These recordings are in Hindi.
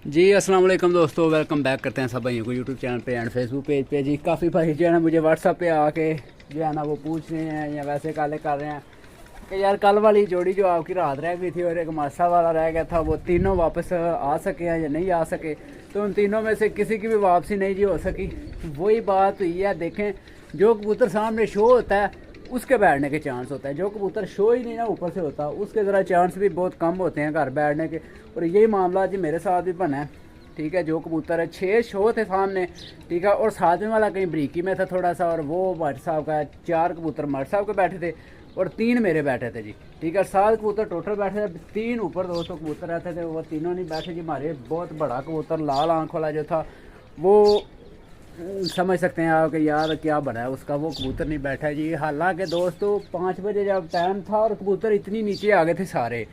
जी अस्सलाम वालेकुम दोस्तों, वेलकम बैक करते हैं सब भाइयों को यूट्यूब चैनल पे एंड फेसबुक पेज पे। जी काफ़ी भाई जो है ना मुझे व्हाट्सअप पे आके जो है ना वो पूछ रहे हैं या वैसे काले कर रहे हैं कि यार कल वाली जोड़ी जो आपकी रात रह गई थी और एक मासा वाला रह गया था, वो तीनों वापस आ सके हैं या नहीं आ सके। तो उन तीनों में से किसी की भी वापसी नहीं जी हो सकी। वही बात हुई है, देखें जो कबूतर सामने शो होता है उसके बैठने के चांस होता है, जो कबूतर शो ही नहीं ना ऊपर से होता उसके ज़रा चांस भी बहुत कम होते हैं घर बैठने के। और यही मामला जी मेरे साथ भी बना है। ठीक है, जो कबूतर है 6 शो थे सामने, ठीक है, और 7वें वाला कहीं बरीकी में था थोड़ा सा, और वो मट साहब का 4 कबूतर मट साहब के बैठे थे और 3 मेरे बैठे थे जी। ठीक है, 7 कबूतर टोटल बैठे थे, 3 ऊपर 200 कबूतर रहते थे, वो तीनों नहीं बैठे जी। हमारे बहुत बड़ा कबूतर लाल आँख वाला जो था वो समझ सकते हैं आप कि यार क्या बना है उसका, वो कबूतर नहीं बैठा जी। हालांकि दोस्तों 5 बजे जब टाइम था और कबूतर इतनी नीचे आ गए थे सारे।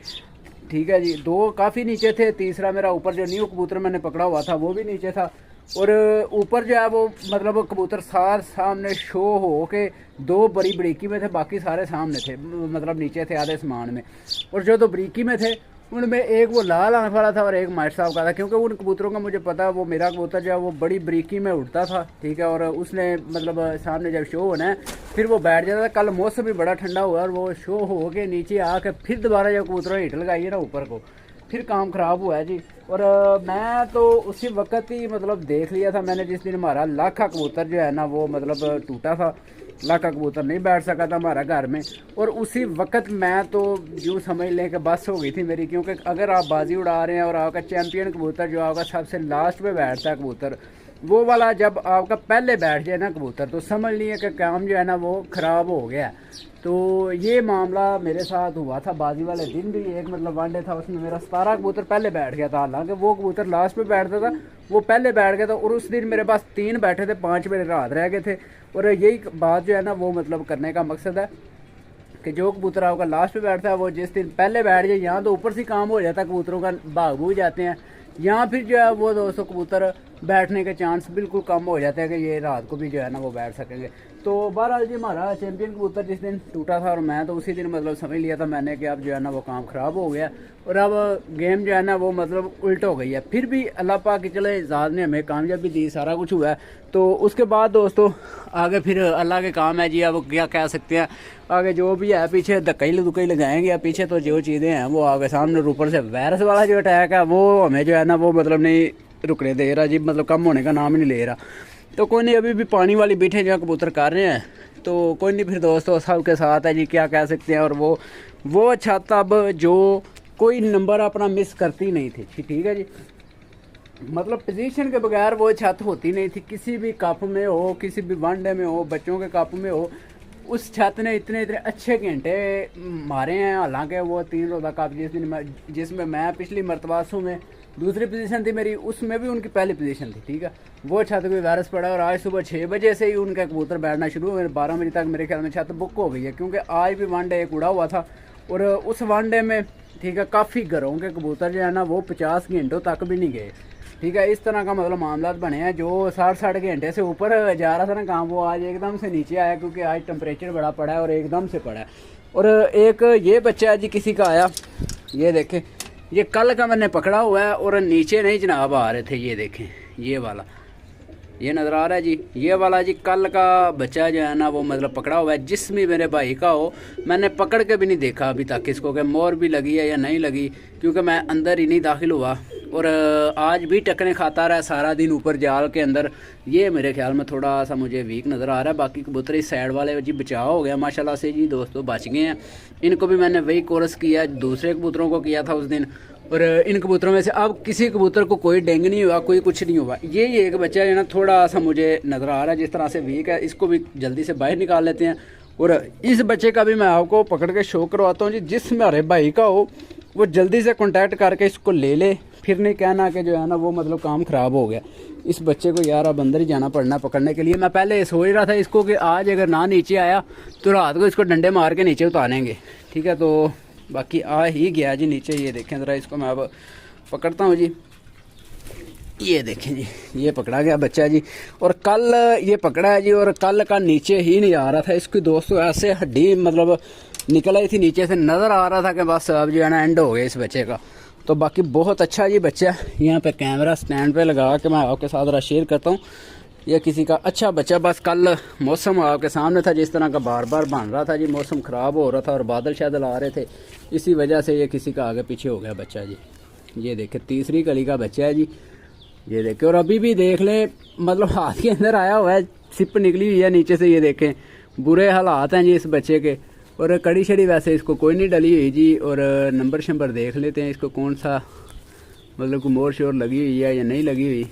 ठीक है जी, 2 काफ़ी नीचे थे, तीसरा मेरा ऊपर जो न्यू कबूतर मैंने पकड़ा हुआ था वो भी नीचे था। और ऊपर जो है वो मतलब कबूतर सामने शो हो के 2 बड़ी बरीकी में थे, बाकी सारे सामने थे, मतलब नीचे थे आधे समान में। और जो 2 बरीकी में थे उनमें एक वो लाल आँख वाला था और एक माइट साहब का था, क्योंकि उन कबूतरों का मुझे पता है वो मेरा कबूतर जो है वो बड़ी बरीकी में उड़ता था। ठीक है, और उसने मतलब सामने जब शो होना है फिर वो बैठ जाता था। कल मौसम भी बड़ा ठंडा हुआ और वो शो हो के नीचे आके फिर दोबारा जब कबूतरों ने हिट लगाई है ना ऊपर को, फिर काम ख़राब हुआ है जी। और मैं तो उसी वक्त ही मतलब देख लिया था मैंने, जिस दिन हमारा लाखा कबूतर जो है ना वो मतलब टूटा था, लाखा कबूतर नहीं बैठ सका था हमारा घर में। और उसी वक्त मैं तो यूँ समझ लें कि बस हो गई थी मेरी, क्योंकि अगर आप बाजी उड़ा रहे हैं और आपका चैम्पियन कबूतर जो आपका सबसे लास्ट पे बैठता है कबूतर, वो वाला जब आपका पहले बैठ जाए ना कबूतर, तो समझ लिए कि काम जो है ना वो ख़राब हो गया। तो ये मामला मेरे साथ हुआ था बाजी वाले दिन भी। एक मतलब वनडे था, उसमें मेरा 17 कबूतर पहले बैठ गया था, हालांकि वो कबूतर लास्ट पे बैठता था, वो पहले बैठ गया था। और उस दिन मेरे पास 3 बैठे थे, 5 मेरे रात रह गए थे। और यही बात जो है ना वो मतलब करने का मकसद है कि जो कबूतर आपका लास्ट पे बैठता है वो जिस दिन पहले बैठ जाए, यहाँ तो ऊपर से काम हो जाता है, कबूतरों का भाग भूग जाते हैं, यहाँ फिर जो है वो 200 कबूतर बैठने के चांस बिल्कुल कम हो जाते हैं कि ये रात को भी जो है ना वो बैठ सकेंगे। तो बहरहाल जी हमारा चैम्पियन कबूतर जिस दिन टूटा था और मैं तो उसी दिन मतलब समझ लिया था मैंने कि अब जो है ना वो काम ख़राब हो गया और अब गेम जो है ना वो मतलब उल्ट हो गई है। फिर भी अल्लाह पाक की चले ज़ात ने हमें कामयाबी दी, सारा कुछ हुआ है। तो उसके बाद दोस्तों आगे फिर अल्लाह के काम है जी। अब क्या कह सकते हैं, आगे जो भी है पीछे धक्का ही लगाएंगे। या पीछे तो जो चीज़ें हैं वो आगे सामने ऊपर से वायरस वाला जो अटैक है वो हमें जो है ना वो मतलब नहीं रुकने दे रहा जी, मतलब कम होने का नाम ही नहीं ले रहा। तो कोई नहीं, अभी भी पानी वाली बीठे जो कबूतर कर रहे हैं, तो कोई नहीं, फिर दोस्तों सबके साथ है जी, क्या कह सकते हैं। और वो छत अब जो कोई नंबर अपना मिस करती नहीं थी। ठीक है जी, मतलब पोजीशन के बगैर वो छत होती नहीं थी, किसी भी कप में हो, किसी भी वनडे में हो, बच्चों के कप में हो, उस छत ने इतने इतने अच्छे घंटे मारे हैं। हालांकि वो 3 रोज़ा कप जिसमें मैं पिछली मरतबासों में दूसरी पोजीशन थी मेरी, उसमें भी उनकी पहली पोजीशन थी। ठीक है, वो छत पे वायरस पड़ा और आज सुबह 6 बजे से ही उनका कबूतर बैठना शुरू हुए, 12 बजे तक मेरे ख्याल में छत बुक हो गई है, क्योंकि आज भी वनडे एक उड़ा हुआ था। और उस वनडे में ठीक है काफ़ी घरों के कबूतर जो है ना वो 50 घंटों तक भी नहीं गए। ठीक है, इस तरह का मतलब मामला बने हैं। जो 60 घंटे से ऊपर जा रहा था ना काम, वो आज एकदम से नीचे आया, क्योंकि आज टेम्परेचर बड़ा पड़ा है और एकदम से पड़ा है। और एक ये बच्चा है जी किसी का आया, ये देखें, ये कल का मैंने पकड़ा हुआ है और नीचे नहीं जनाब आ रहे थे, ये देखें ये वाला, ये नज़र आ रहा है जी, ये वाला जी कल का बच्चा जो है ना वो मतलब पकड़ा हुआ है। जिसमें मेरे भाई का हो, मैंने पकड़ के भी नहीं देखा अभी तक इसको कि मोर भी लगी है या नहीं लगी, क्योंकि मैं अंदर ही नहीं दाखिल हुआ। और आज भी टकने खाता रहा सारा दिन ऊपर जाल के अंदर। ये मेरे ख्याल में थोड़ा सा मुझे वीक नज़र आ रहा है। बाकी कबूतर इस साइड वाले जी बचाव हो गया माशाल्लाह से जी, दोस्तों बच गए हैं। इनको भी मैंने वही कोर्स किया, दूसरे कबूतरों को किया था उस दिन। और इन कबूतरों में से अब किसी कबूतर को कोई डेंग नहीं हुआ, कोई कुछ नहीं हुआ। ये एक बच्चा है ना थोड़ा सा मुझे नज़र आ रहा है जिस तरह से वीक है, इसको भी जल्दी से बाहर निकाल लेते हैं। और इस बच्चे का भी मैं आपको पकड़ के शो करवाता हूँ जी, जिस हमारे भाई का हो वो जल्दी से कॉन्टैक्ट करके इसको ले ले, फिर नहीं कहना कि जो है ना वो मतलब काम ख़राब हो गया। इस बच्चे को यार अब अंदर ही जाना पड़ना पकड़ने के लिए। मैं पहले सोच रहा था इसको कि आज अगर ना नीचे आया तो रात को इसको डंडे मार के नीचे उतारेंगे। ठीक है, तो बाकी आ ही गया जी नीचे। ये देखें ज़रा, इसको मैं अब पकड़ता हूँ जी, ये देखें जी, ये पकड़ा गया बच्चा जी। और कल ये पकड़ा है जी, और कल का नीचे ही नहीं आ रहा था। इसकी दोस्तों ऐसे हड्डी मतलब निकल आई थी नीचे से, नज़र आ रहा था कि बस अब जो है ना एंड हो गया इस बच्चे का। तो बाकी बहुत अच्छा जी बच्चा है। यहाँ पे कैमरा स्टैंड पे लगा के मैं आपके साथ जरा शेयर करता हूँ। यह किसी का अच्छा बच्चा, बस कल मौसम आपके सामने था जिस तरह का बार बार बन रहा था जी, मौसम ख़राब हो रहा था और बादल शादल आ रहे थे, इसी वजह से ये किसी का आगे पीछे हो गया बच्चा जी। ये देखे तीसरी कली का बच्चा है जी, ये देखे। और अभी भी देख ले, मतलब हाथ के अंदर आया हुआ है, सिप निकली हुई है नीचे से, ये देखें बुरे हालात हैं जी इस बच्चे के। और कड़ी शड़ी वैसे इसको कोई नहीं डली हुई जी। और नंबर शंबर देख लेते हैं इसको, कौन सा मतलब को मोर शोर लगी हुई है या नहीं लगी हुई।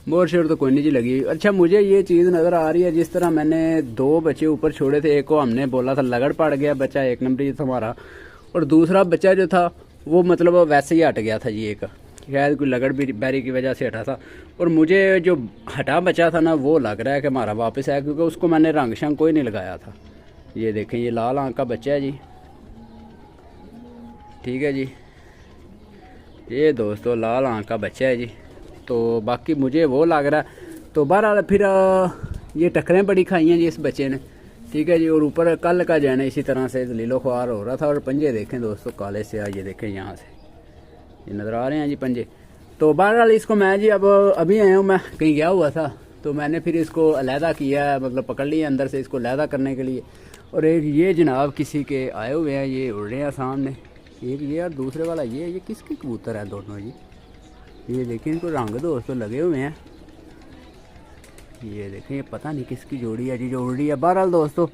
मोर शोर तो कोई नहीं जी लगी हुई। अच्छा, मुझे ये चीज़ नज़र आ रही है, जिस तरह मैंने 2 बच्चे ऊपर छोड़े थे, एक को हमने बोला था लगड़ पड़ गया बच्चा, 1 नंबर था हमारा, और दूसरा बच्चा जो था वो मतलब वैसे ही हट गया था जी। एक शायद कोई लगड़ बैरी की वजह से हटा था। और मुझे जो हटा बचा था ना, वो लग रहा है कि हमारा वापस आया, क्योंकि उसको मैंने रंग शंग कोई नहीं लगाया था। ये देखें, ये लाल आंख का बच्चा है जी, ठीक है जी। ये दोस्तों लाल आंख का बच्चा है जी। तो बाकी मुझे वो लग रहा है। तो बहरहाल फिर ये टक्करें बड़ी खाई हैं जी इस बच्चे ने, ठीक है जी। और ऊपर कल का जो है ना इसी तरह से लीलो ख्वार हो रहा था। और पंजे देखें दोस्तों काले से, ये देखें यहाँ से ये नज़र आ रहे हैं जी पंजे। तो बहरहाल इसको मैं जी अब अभी आया हूँ, मैं कहीं गया हुआ था, तो मैंने फिर इसको अलहदा किया, मतलब पकड़ लिया अंदर से इसको अलहदा करने के लिए। और एक ये जनाब किसी के आए हुए हैं, ये उड़ रहे हैं सामने। एक ये और दूसरे वाला ये किसके कबूतर है दोनों जी। ये देखें इनको रंग दोस्तों लगे हुए हैं। ये देखें, ये पता नहीं किसकी जोड़ी है जी जो उड़ रही है। बहरहाल दोस्तों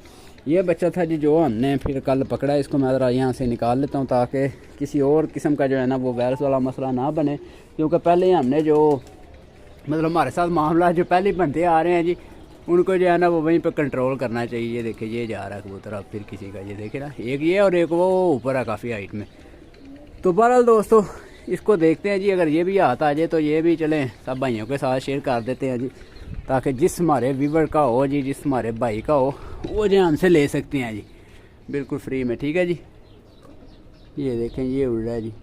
ये बच्चा था जी जो हमने फिर कल पकड़ा। इसको मैं ज़रा यहाँ से निकाल लेता हूँ ताकि किसी और किस्म का जो है ना वो वायरस वाला मसला ना बने, क्योंकि पहले हमने जो मतलब हमारे साथ मामला जो पहले बनते आ रहे हैं जी, उनको जो है ना वो वहीं पे कंट्रोल करना चाहिए। ये देखिए ये जा रहा है कबूतर अब फिर किसी का, ये देखे ना, एक ये और एक वो ऊपर है काफ़ी हाइट में। तो बहरहाल दोस्तों इसको देखते हैं जी, अगर ये भी हाथ आ जाए तो ये भी चलें सब भाइयों के साथ शेयर कर देते हैं जी, ताकि जिस हमारे व्यूवर का हो जी, जिस हमारे भाई का हो, वो जो हमसे ले सकते हैं जी बिल्कुल फ्री में, ठीक है जी। ये देखें ये उड़ रहा है जी।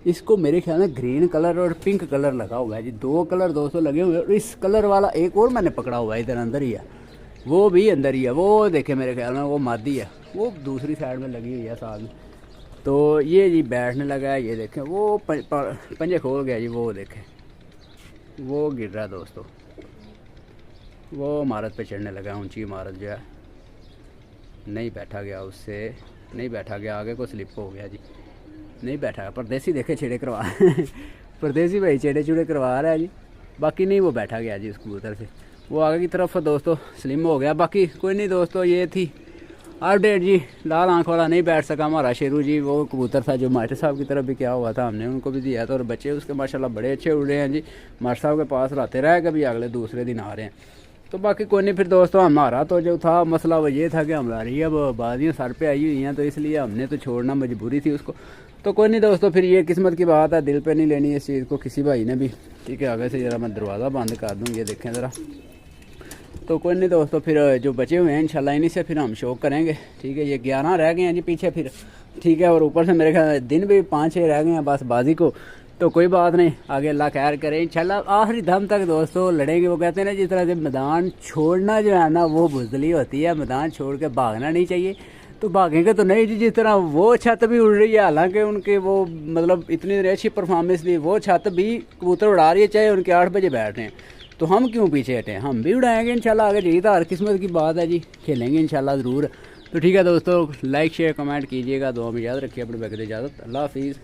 इसको मेरे ख्याल में ग्रीन कलर और पिंक कलर लगा हुआ है जी, 2 कलर दोस्तों लगे हुए हैं। और इस कलर वाला एक और मैंने पकड़ा हुआ है इधर अंदर ही है, वो भी अंदर ही है। वो देखे मेरे ख्याल में वो मादी है, वो दूसरी साइड में लगी हुई है साथ में। तो ये जी बैठने लगा है, ये देखें वो पंजे खोल गया जी, वो देखें वो गिर रहा है दोस्तों, वो इमारत पे चढ़ने लगा, ऊंची इमारत जो है, नहीं बैठा गया उससे, नहीं बैठा गया, आगे को स्लिप हो गया जी, नहीं बैठा। परदेसी देखे छेड़े करवा परदेसी भाई छेड़े छुड़े करवा रहा है जी। बाकी नहीं वो बैठा गया जी उस कबूतर से, वो आगे की तरफ दोस्तों स्लिम हो गया। बाकी कोई नहीं दोस्तों, ये थी अपडेट जी। लाल आंख वाला नहीं बैठ सका हमारा शेरू जी, वो कबूतर था जो मास्टर साहब की तरफ भी क्या हुआ था, हमने उनको भी दिया था। और बच्चे उसके माशाल्लाह बड़े अच्छे उड़ रहे हैं जी, मास्टर साहब के पास रहते रहे, कभी अगले दूसरे दिन आ रहे हैं। तो बाकी कोई नहीं, फिर दोस्तों हमारा तो जो था मसला वो ये था कि हमारी अब बाजियाँ सर पे आई हुई हैं, तो इसलिए हमने तो छोड़ना मजबूरी थी उसको। तो कोई नहीं दोस्तों, फिर ये किस्मत की बात है, दिल पे नहीं लेनी इस चीज़ को किसी भाई ने भी, ठीक है। आगे से ज़रा मैं दरवाज़ा बंद कर दूँ, ये देखें ज़रा। तो कोई नहीं दोस्तों, फिर जो बचे हुए हैं इंशाल्लाह इन्हीं से फिर हम शौक करेंगे, ठीक है। ये 11 रह गए हैं जी पीछे फिर, ठीक है। और ऊपर से मेरे ख्याल दिन भी 5-6 रह गए हैं बस बाजी को। तो कोई बात नहीं, आगे अल्लाह खैर करे इंशाल्लाह, आखिरी दम तक दोस्तों लड़ेंगे। वो कहते हैं ना जिस तरह से मैदान छोड़ना जो है ना वो बुजदली होती है, मैदान छोड़ के भागना नहीं चाहिए। तो भागेंगे तो नहीं जी, जिस तरह वो छत भी उड़ रही है, हालांकि उनके वो मतलब इतनी अच्छी परफॉर्मेंस दी, वो छत भी कबूतर उड़ा रही है, चाहे उनके 8 बजे बैठ रहे हैं, तो हम क्यों पीछे हटें, हम भी उड़ाएंगे इंशाल्लाह। आगे जीता हर किस्मत की बात है जी, खेलेंगे इंशाल्लाह ज़रूर। तो ठीक है दोस्तों, लाइक शेयर कमेंट कीजिएगा, दुआ में याद रखिए, अपने बगैर इजाज़त, अल्लाह हाफिज़।